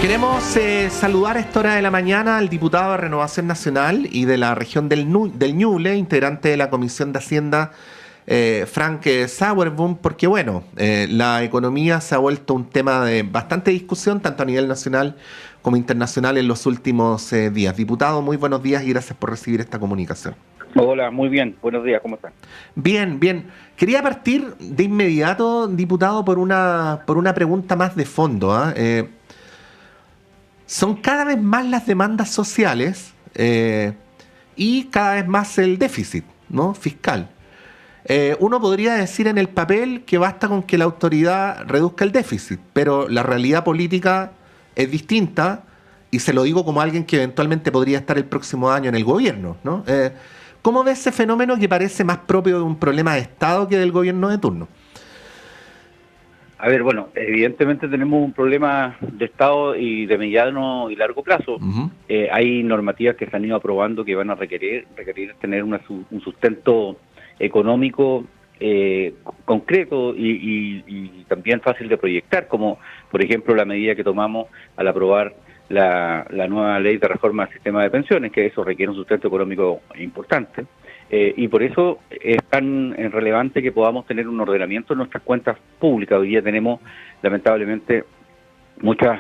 Queremos saludar a esta hora de la mañana al diputado de Renovación Nacional y de la región del Ñuble, integrante de la Comisión de Hacienda, Frank Sauerboom, porque bueno, la economía se ha vuelto un tema de bastante discusión, tanto a nivel nacional como internacional en los últimos días. Diputado, muy buenos días y gracias por recibir esta comunicación. Hola, muy bien. Buenos días, ¿cómo están? Bien, bien. Quería partir de inmediato, diputado, por una pregunta más de fondo, son cada vez más las demandas sociales y cada vez más el déficit, ¿no?, fiscal. Uno podría decir en el papel que basta con que la autoridad reduzca el déficit, pero la realidad política es distinta y se lo digo como alguien que eventualmente podría estar el próximo año en el gobierno, ¿no? ¿Cómo ve ese fenómeno que parece más propio de un problema de Estado que del gobierno de turno? A ver, bueno, evidentemente tenemos un problema de Estado y de mediano y largo plazo. Uh-huh. Hay normativas que se han ido aprobando que van a requerir tener un sustento económico concreto y también fácil de proyectar, como por ejemplo la medida que tomamos al aprobar la nueva ley de reforma del sistema de pensiones, que eso requiere un sustento económico importante. Y por eso es tan relevante que podamos tener un ordenamiento en nuestras cuentas públicas. Hoy día tenemos, lamentablemente, muchas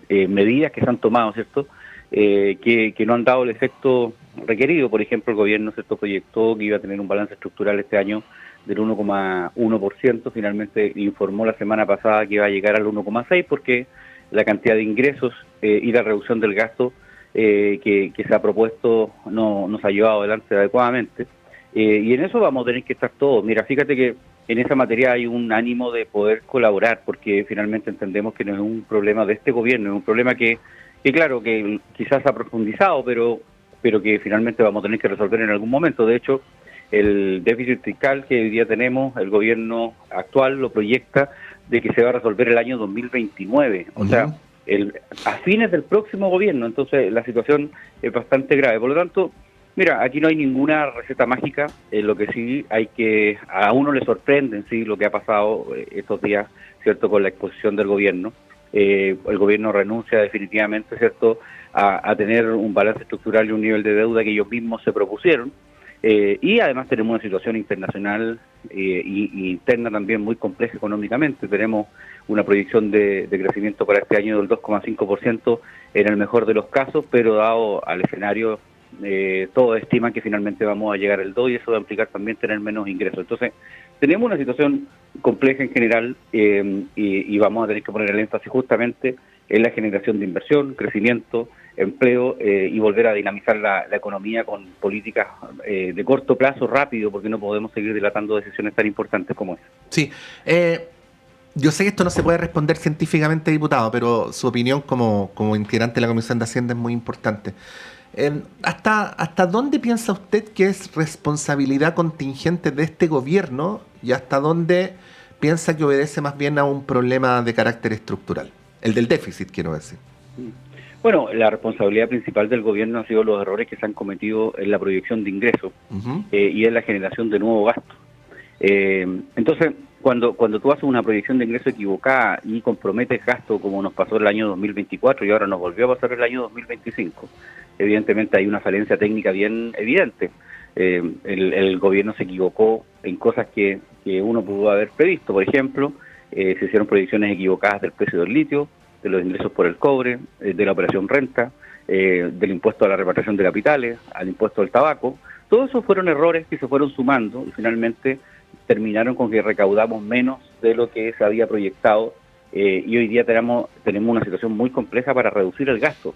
medidas que se han tomado, ¿cierto?, que no han dado el efecto requerido. Por ejemplo, el gobierno, ¿cierto?, proyectó que iba a tener un balance estructural este año del 1,1%. Finalmente informó la semana pasada que iba a llegar al 1,6% porque la cantidad de ingresos y la reducción del gasto que se ha propuesto no nos ha llevado adelante adecuadamente, y en eso vamos a tener que estar todos. Mira, fíjate que en esa materia hay un ánimo de poder colaborar, porque finalmente entendemos que no es un problema de este gobierno, es un problema que claro, que quizás ha profundizado, pero que finalmente vamos a tener que resolver en algún momento. De hecho, el déficit fiscal que hoy día tenemos, el gobierno actual lo proyecta de que se va a resolver el año 2029, o sea, a fines del próximo gobierno. Entonces la situación es bastante grave. Por lo tanto, mira, aquí no hay ninguna receta mágica. Lo que sí hay que, a uno le sorprende sí lo que ha pasado estos días, cierto, con la exposición del gobierno. El gobierno renuncia definitivamente, cierto, a tener un balance estructural y un nivel de deuda que ellos mismos se propusieron. Y además tenemos una situación internacional y interna también muy compleja económicamente. Tenemos una proyección de crecimiento para este año del 2,5% en el mejor de los casos, pero dado al escenario, todos estiman que finalmente vamos a llegar al 2 y eso va a implicar también tener menos ingresos. Entonces, tenemos una situación compleja en general y vamos a tener que poner el énfasis justamente en la generación de inversión, crecimiento, empleo y volver a dinamizar la economía con políticas de corto plazo, rápido, porque no podemos seguir dilatando decisiones tan importantes como esa. Sí, yo sé que esto no se puede responder científicamente, diputado, pero su opinión como integrante de la Comisión de Hacienda es muy importante. ¿Hasta dónde piensa usted que es responsabilidad contingente de este gobierno y hasta dónde piensa que obedece más bien a un problema de carácter estructural? El del déficit, quiero decir. Bueno, la responsabilidad principal del gobierno ha sido los errores que se han cometido en la proyección de ingresos y en la generación de nuevo gasto. Entonces, cuando tú haces una proyección de ingreso equivocada y comprometes gasto como nos pasó el año 2024 y ahora nos volvió a pasar el año 2025, evidentemente hay una falencia técnica bien evidente. El gobierno se equivocó en cosas que uno pudo haber previsto. Por ejemplo, se hicieron proyecciones equivocadas del precio del litio, de los ingresos por el cobre, de la operación renta, del impuesto a la repatriación de capitales, al impuesto al tabaco. Todos esos fueron errores que se fueron sumando y finalmente terminaron con que recaudamos menos de lo que se había proyectado y hoy día tenemos una situación muy compleja para reducir el gasto.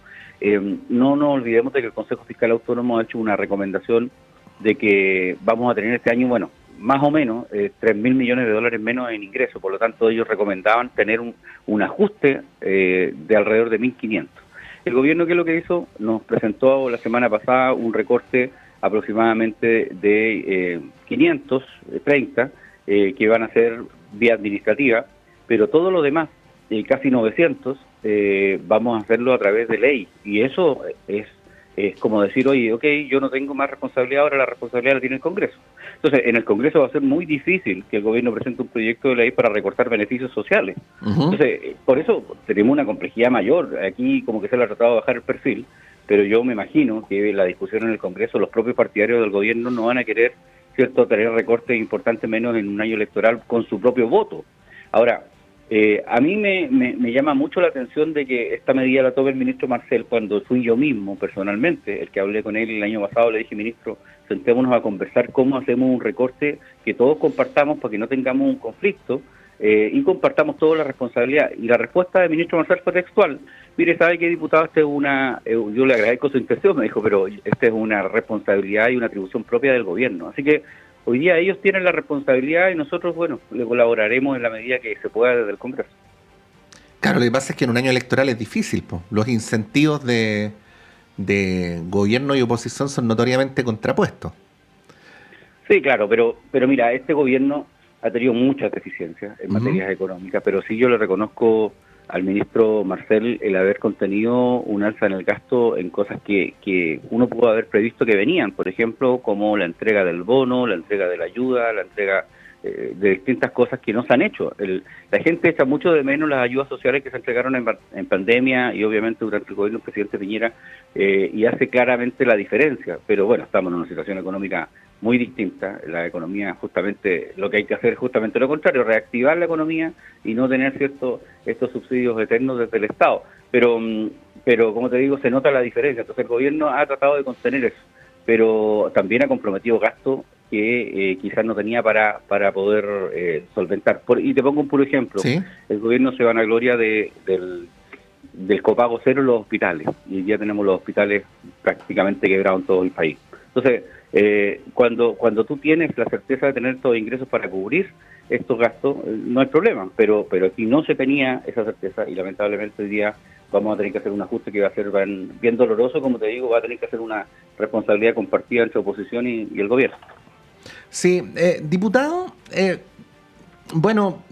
No nos olvidemos de que el Consejo Fiscal Autónomo ha hecho una recomendación de que vamos a tener este año, bueno, más o menos 3.000 millones de dólares menos en ingresos. Por lo tanto, ellos recomendaban tener un ajuste de alrededor de 1.500. El gobierno, ¿qué es lo que hizo? Nos presentó la semana pasada un recorte aproximadamente de 530 que van a ser vía administrativa, pero todo lo demás, casi 900, vamos a hacerlo a través de ley, y eso es es como decir, oye, ok, yo no tengo más responsabilidad, ahora la responsabilidad la tiene el Congreso. Entonces, en el Congreso va a ser muy difícil que el gobierno presente un proyecto de ley para recortar beneficios sociales. Entonces, por eso tenemos una complejidad mayor. Aquí como que se le ha tratado de bajar el perfil, pero yo me imagino que la discusión en el Congreso, los propios partidarios del gobierno no van a querer, ¿cierto?, tener recortes importantes menos en un año electoral con su propio voto. Ahora, a mí me llama mucho la atención de que esta medida la tome el ministro Marcel, cuando fui yo mismo, personalmente, el que hablé con él el año pasado, le dije, ministro, sentémonos a conversar cómo hacemos un recorte que todos compartamos para que no tengamos un conflicto y compartamos toda la responsabilidad. Y la respuesta del ministro Marcel fue textual. Mire, ¿sabe qué, diputado? Esta es una, yo le agradezco su intención, me dijo, pero esta es una responsabilidad y una atribución propia del gobierno. Así que hoy día ellos tienen la responsabilidad y nosotros, bueno, le colaboraremos en la medida que se pueda desde el Congreso. Claro, lo que pasa es que en un año electoral es difícil, po. Los incentivos de gobierno y oposición son notoriamente contrapuestos. Sí, claro, pero mira, este gobierno ha tenido muchas deficiencias en materias económicas, pero sí yo le reconozco al ministro Marcel el haber contenido un alza en el gasto en cosas que uno pudo haber previsto que venían, por ejemplo, como la entrega del bono, la entrega de la ayuda, la entrega de distintas cosas que no se han hecho. La gente echa mucho de menos las ayudas sociales que se entregaron en pandemia y obviamente durante el gobierno del presidente Piñera y hace claramente la diferencia, pero bueno, estamos en una situación económica muy distinta. La economía, justamente, lo que hay que hacer es justamente lo contrario, reactivar la economía y no tener estos subsidios eternos desde el Estado. Pero como te digo, se nota la diferencia. Entonces el gobierno ha tratado de contener eso, pero también ha comprometido gastos que quizás no tenía para poder solventar. Y te pongo un puro ejemplo. ¿Sí? El gobierno se vanagloria del copago cero en los hospitales, y ya tenemos los hospitales prácticamente quebrados en todo el país. Entonces, cuando tú tienes la certeza de tener todos los ingresos para cubrir estos gastos, no hay problema, pero aquí no se tenía esa certeza y lamentablemente hoy día vamos a tener que hacer un ajuste que va a ser bien doloroso, como te digo, va a tener que hacer una responsabilidad compartida entre oposición y el gobierno. Sí, diputado, bueno,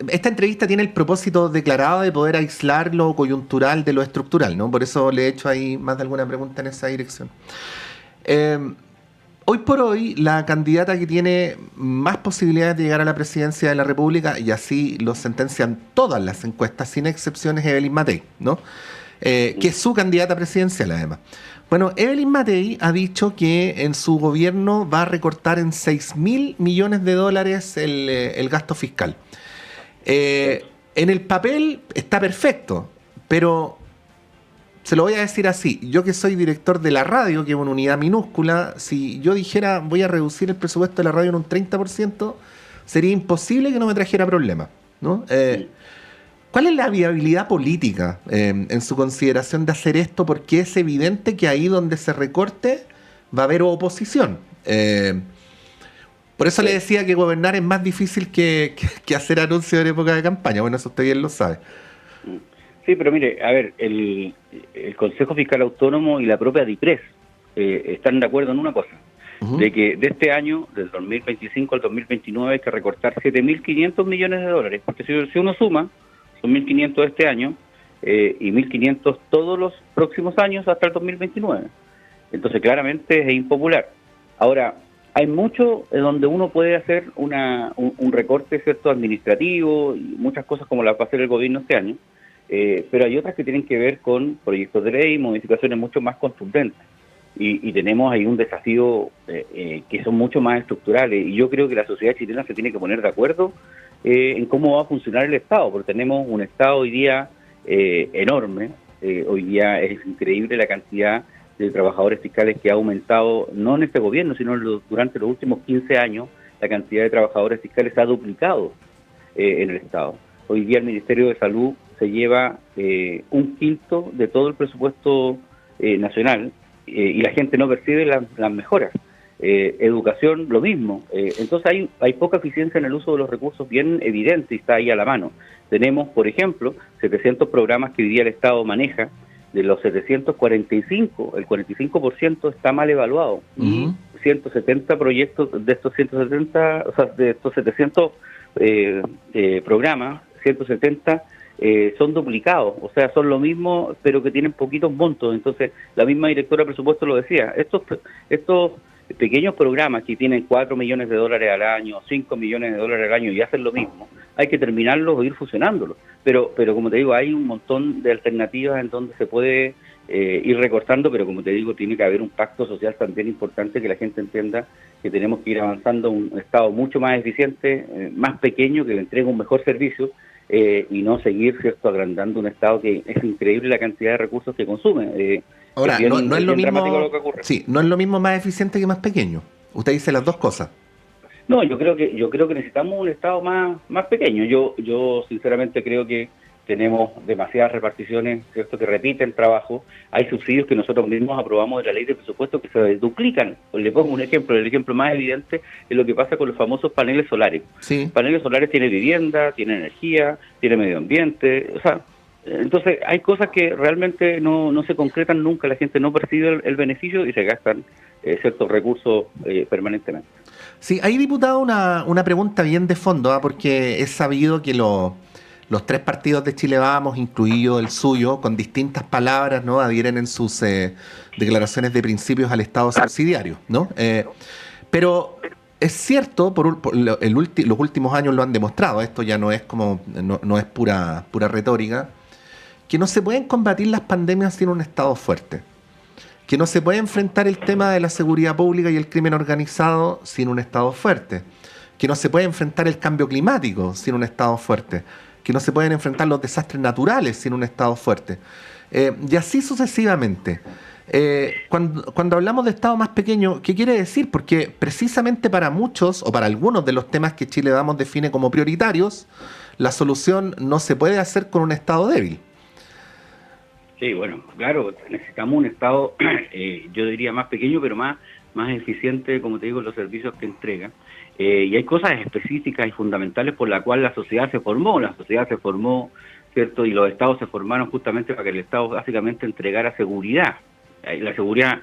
esta entrevista tiene el propósito declarado de poder aislar lo coyuntural de lo estructural, ¿no? Por eso le he hecho ahí más de alguna pregunta en esa dirección. Hoy por hoy, la candidata que tiene más posibilidades de llegar a la presidencia de la República, y así lo sentencian todas las encuestas, sin excepciones, es Evelyn Matei, ¿no? Que es su candidata presidencial, además. Bueno, Evelyn Matei ha dicho que en su gobierno va a recortar en $6.000 millones el gasto fiscal. En el papel está perfecto, pero se lo voy a decir así, yo que soy director de la radio, que es una unidad minúscula, si yo dijera voy a reducir el presupuesto de la radio en un 30%, sería imposible que no me trajera problemas, ¿no? ¿Cuál es la viabilidad política en su consideración de hacer esto? Porque es evidente que ahí donde se recorte va a haber oposición. Por eso le decía que gobernar es más difícil que hacer anuncios en época de campaña. Bueno, eso usted bien lo sabe. Sí, pero mire, a ver, el Consejo Fiscal Autónomo y la propia DIPRES están de acuerdo en una cosa, de que de este año, del 2025 al 2029, hay que recortar $7.500 millones, porque si uno suma, son 1.500 este año y 1.500 todos los próximos años hasta el 2029. Entonces, claramente es impopular. Ahora, hay mucho donde uno puede hacer un recorte, ¿cierto?, administrativo y muchas cosas como las va a hacer el gobierno este año. Pero hay otras que tienen que ver con proyectos de ley, modificaciones mucho más contundentes. Y tenemos ahí un desafío que son mucho más estructurales. Y yo creo que la sociedad chilena se tiene que poner de acuerdo en cómo va a funcionar el Estado, porque tenemos un Estado hoy día enorme. Hoy día es increíble la cantidad de trabajadores fiscales que ha aumentado, no en este gobierno, sino durante los últimos 15 años, la cantidad de trabajadores fiscales ha duplicado en el Estado. Hoy día el Ministerio de Salud se lleva 1/5 de todo el presupuesto nacional y la gente no percibe las mejoras. Educación, lo mismo. Entonces hay poca eficiencia en el uso de los recursos, bien evidente, y está ahí a la mano. Tenemos, por ejemplo, 700 programas que hoy día el Estado maneja. De los 745, el 45% está mal evaluado. Y 170 proyectos de estos 170, o sea, de estos 700 programas, 170 son duplicados, o sea, son lo mismo, pero que tienen poquitos montos. Entonces, la misma directora de presupuesto lo decía, estos pequeños programas que tienen 4 millones de dólares al año, 5 millones de dólares al año y hacen lo mismo, hay que terminarlos o ir fusionándolos. Pero como te digo, hay un montón de alternativas en donde se puede ir recortando, pero como te digo, tiene que haber un pacto social también importante, que la gente entienda que tenemos que ir avanzando a un Estado mucho más eficiente, más pequeño, que le entregue un mejor servicio, y no seguir, ¿cierto?, agrandando un Estado que es increíble la cantidad de recursos que consume. Ahora, no es lo mismo, lo que ocurre. sí, no es lo mismo más eficiente que más pequeño. Usted dice las dos cosas. No, yo creo que necesitamos un Estado más pequeño. Yo sinceramente creo que tenemos demasiadas reparticiones, ¿cierto?, que repiten trabajo. Hay subsidios que nosotros mismos aprobamos de la ley de presupuesto que se duplican. Le pongo un ejemplo, el ejemplo más evidente es lo que pasa con los famosos paneles solares. Sí. Paneles solares tienen vivienda, tienen energía, tienen medio ambiente, o sea, entonces hay cosas que realmente no se concretan nunca, la gente no percibe el beneficio y se gastan ciertos recursos permanentemente. Sí, hay, diputado, una pregunta bien de fondo, porque es sabido que los tres partidos de Chile Vamos, incluido el suyo, con distintas palabras, ¿no?, adhieren en sus declaraciones de principios al Estado subsidiario, ¿no? Pero es cierto, los últimos años lo han demostrado, esto ya no es no es pura retórica, que no se pueden combatir las pandemias sin un Estado fuerte, que no se puede enfrentar el tema de la seguridad pública y el crimen organizado sin un Estado fuerte, que no se puede enfrentar el cambio climático sin un Estado fuerte, que no se pueden enfrentar los desastres naturales sin un Estado fuerte, y así sucesivamente. Cuando hablamos de Estado más pequeño, ¿qué quiere decir? Porque precisamente para muchos o para algunos de los temas que Chile Vamos define como prioritarios, la solución no se puede hacer con un Estado débil. Sí, bueno, claro, necesitamos un Estado, yo diría más pequeño, pero más eficiente, como te digo, en los servicios que entrega. Y hay cosas específicas y fundamentales por las cuales la sociedad se formó. La sociedad se formó, ¿cierto? Y los Estados se formaron justamente para que el Estado básicamente entregara seguridad. La seguridad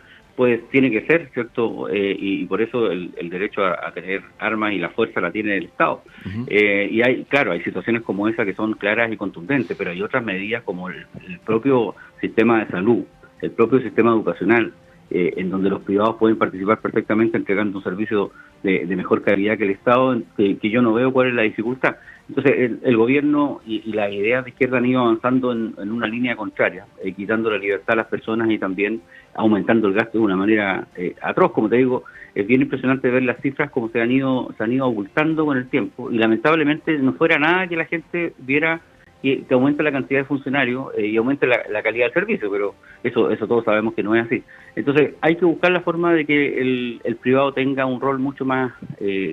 tiene que ser, ¿cierto? Y por eso el derecho a tener armas y la fuerza la tiene el Estado. Uh-huh. Y hay situaciones como esa que son claras y contundentes, pero hay otras medidas como el propio sistema de salud, el propio sistema educacional, en donde los privados pueden participar perfectamente entregando un servicio de mejor calidad que el Estado, que yo no veo cuál es la dificultad. Entonces, el gobierno y las ideas de izquierda han ido avanzando en una línea contraria, quitando la libertad a las personas y también aumentando el gasto de una manera atroz. Como te digo, es bien impresionante ver las cifras como se han ido abultando con el tiempo, y lamentablemente no fuera nada que la gente viera que aumente la cantidad de funcionarios y aumente la calidad del servicio, pero eso todos sabemos que no es así. Entonces hay que buscar la forma de que el privado tenga un rol mucho más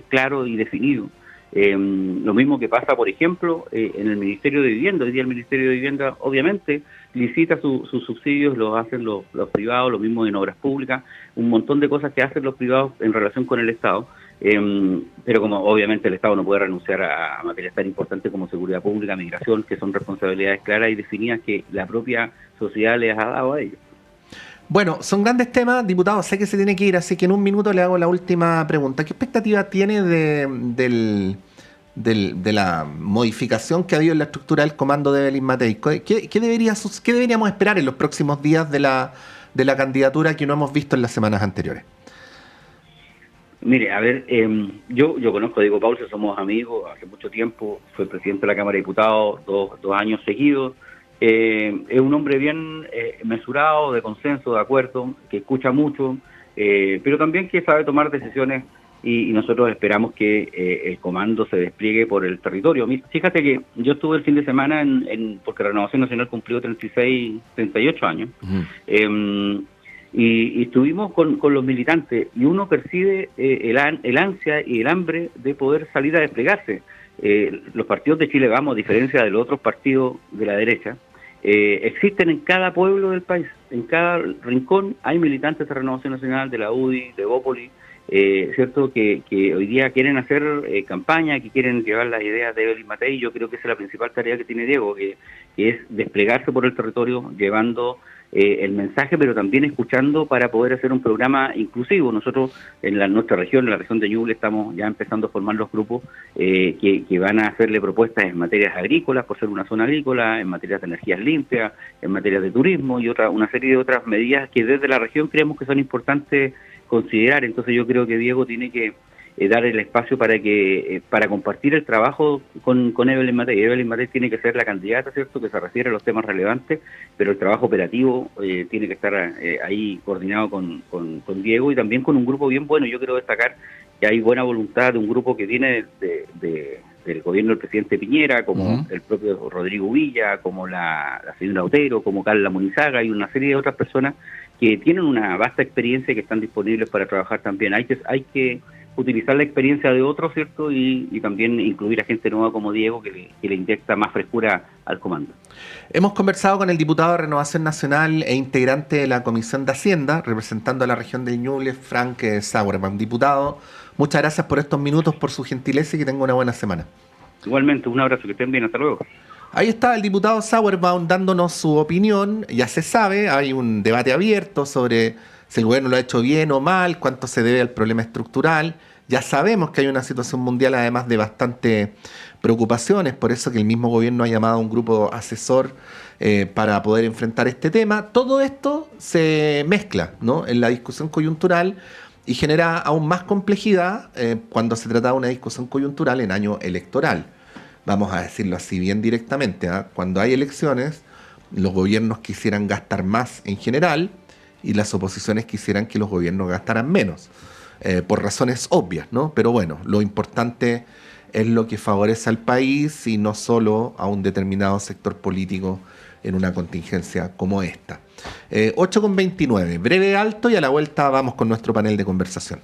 claro y definido. Lo mismo que pasa, por ejemplo, en el Ministerio de Vivienda. Hoy día el Ministerio de Vivienda obviamente licita sus subsidios, los hacen los privados, lo mismo en obras públicas, un montón de cosas que hacen los privados en relación con el Estado. Pero como obviamente el Estado no puede renunciar a materias tan importantes como seguridad pública, migración, que son responsabilidades claras y definidas que la propia sociedad les ha dado a ellos. Bueno, son grandes temas, diputado, sé que se tiene que ir, así que en un minuto le hago la última pregunta. ¿Qué expectativa tiene de la modificación que ha habido en la estructura del comando de Evelyn Matei? ¿Qué deberíamos esperar en los próximos días de la candidatura que no hemos visto en las semanas anteriores? Mire, a ver, yo conozco a Diego Paulsen, somos amigos hace mucho tiempo, fue presidente de la Cámara de Diputados dos años seguidos. Es un hombre bien mesurado, de consenso, de acuerdo, que escucha mucho, pero también que sabe tomar decisiones, y nosotros esperamos que el comando se despliegue por el territorio. Fíjate que yo estuve el fin de semana porque Renovación Nacional cumplió 38 años, y estuvimos con los militantes, y uno percibe el ansia y el hambre de poder salir a desplegarse. Los partidos de Chile Vamos, a diferencia de los otros partidos de la derecha, existen en cada pueblo del país, en cada rincón hay militantes de Renovación Nacional, de la UDI, de Bópoli, cierto, que hoy día quieren hacer campaña, que quieren llevar las ideas de Evelyn Matei. Yo creo que esa es la principal tarea que tiene Diego, que es desplegarse por el territorio, llevando el mensaje, pero también escuchando para poder hacer un programa inclusivo. Nosotros en nuestra región, en la región de Ñuble, estamos ya empezando a formar los grupos que van a hacerle propuestas en materias agrícolas, por ser una zona agrícola, en materias de energías limpias, en materias de turismo y una serie de otras medidas que desde la región creemos que son importantes considerar. Entonces yo creo que Diego tiene que dar el espacio para compartir el trabajo con Evelyn Matei. Evelyn Matei tiene que ser la candidata, ¿cierto?, que se refiere a los temas relevantes, pero el trabajo operativo tiene que estar ahí coordinado con Diego y también con un grupo bien bueno. Yo quiero destacar que hay buena voluntad de un grupo que viene del gobierno del presidente Piñera, como el propio Rodrigo Villa, como la señora Otero, como Carla Munizaga y una serie de otras personas que tienen una vasta experiencia y que están disponibles para trabajar también. Hay que utilizar la experiencia de otros, ¿cierto? Y también incluir a gente nueva como Diego que le inyecta más frescura al comando. Hemos conversado con el diputado de Renovación Nacional e integrante de la Comisión de Hacienda, representando a la región de Ñuble, Frank Sauerbaum. Diputado, muchas gracias por estos minutos, por su gentileza y que tenga una buena semana. Igualmente, un abrazo, que estén bien, hasta luego. Ahí está el diputado Sauerbaum dándonos su opinión. Ya se sabe, hay un debate abierto sobre si el gobierno lo ha hecho bien o mal, cuánto se debe al problema estructural. Ya sabemos que hay una situación mundial además de bastante preocupaciones, por eso que el mismo gobierno ha llamado a un grupo asesor para poder enfrentar este tema. Todo esto se mezcla, ¿no?, en la discusión coyuntural y genera aún más complejidad cuando se trata de una discusión coyuntural en año electoral. Vamos a decirlo así bien directamente, ¿eh? Cuando hay elecciones, los gobiernos quisieran gastar más en general y las oposiciones quisieran que los gobiernos gastaran menos, por razones obvias, ¿no? Pero bueno, lo importante es lo que favorece al país y no solo a un determinado sector político en una contingencia como esta. 8:29, breve alto y a la vuelta vamos con nuestro panel de conversación.